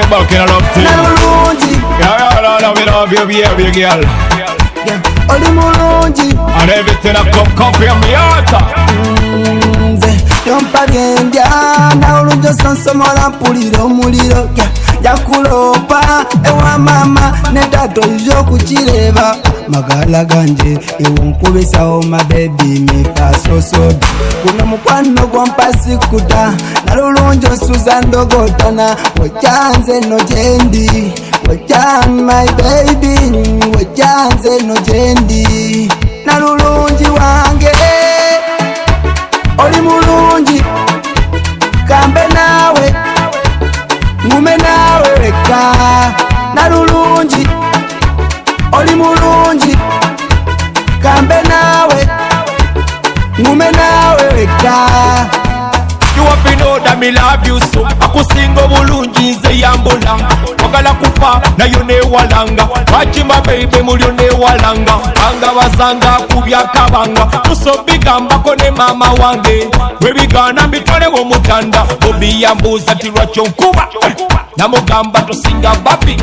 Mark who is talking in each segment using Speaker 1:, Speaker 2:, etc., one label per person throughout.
Speaker 1: back in a love team.
Speaker 2: Nalulungi.
Speaker 1: Yeah, we love you, baby girl.
Speaker 2: Oli mulungi.
Speaker 1: And everything I come from me heart.
Speaker 2: Yompa gendya nalulungi osonsomola mpulira omuliro jakulopa ewa mama ne tato izo kukireba magala ganje ewunkubisawo mabebi mifasosobi guno mukwano gwompasikuta nalulungi osuza ndogotana wekyanze no gyendi wekyan my baby wekyanze no gyendi nalulungi wange oli mulungi kambe nawe ngume nawe weka nalulungi oli mulungi kambe nawe ngume nawe weka.
Speaker 1: You have to know that me love you so. Akusingo bulungi nze yambula wagala kufa nayo newalanga wachima baby mulyo newalanga anga basanga kubya kabanga kusobigambako ne mama wange webigana mbitole womutanda obi yambuza tirwacho nkuba namugamba tosinga babi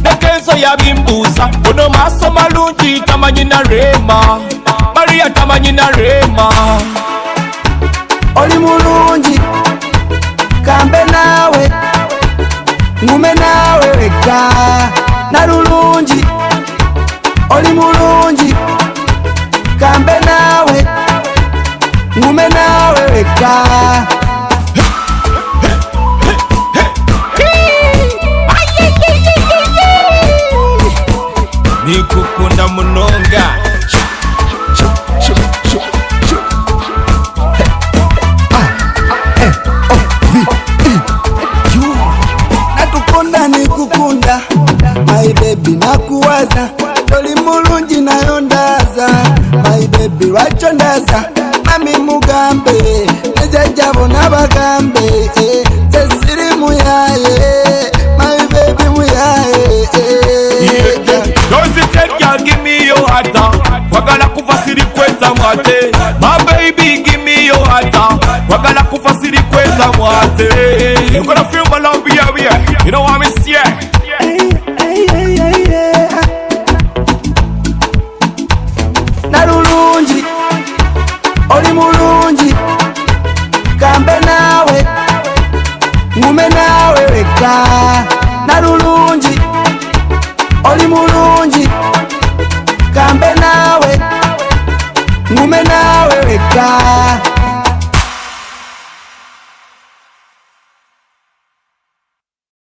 Speaker 1: nekenso yabimbuza ono maso malungi tamanyi na rema Maria tamanyi na rema.
Speaker 2: Oli mulungi kambe nawe ngume nawe weka nalulungi oli mulungi kambe nawe ngume nawe weka.
Speaker 1: Nikukunda munonga
Speaker 2: natukunda nikukunda my baby nakuwaza oli mulungi nayo ndaza my baby lwakyo ndaza mami mugambe nejajjabo nabagambe zesiri muyaye my baby muyaye.
Speaker 1: Does it take ya give me your heart? Wagala kufa siri kweza mwate. My baby give me your heart. Wagala kufa siri kweza mwate. You gonna feel my love yeah. You know what I'm saying?
Speaker 2: Nalulungi oli mulungi kambe nawe ngume nawe weka nalulungi oli mulungi kambe nawe ngume nawe weka.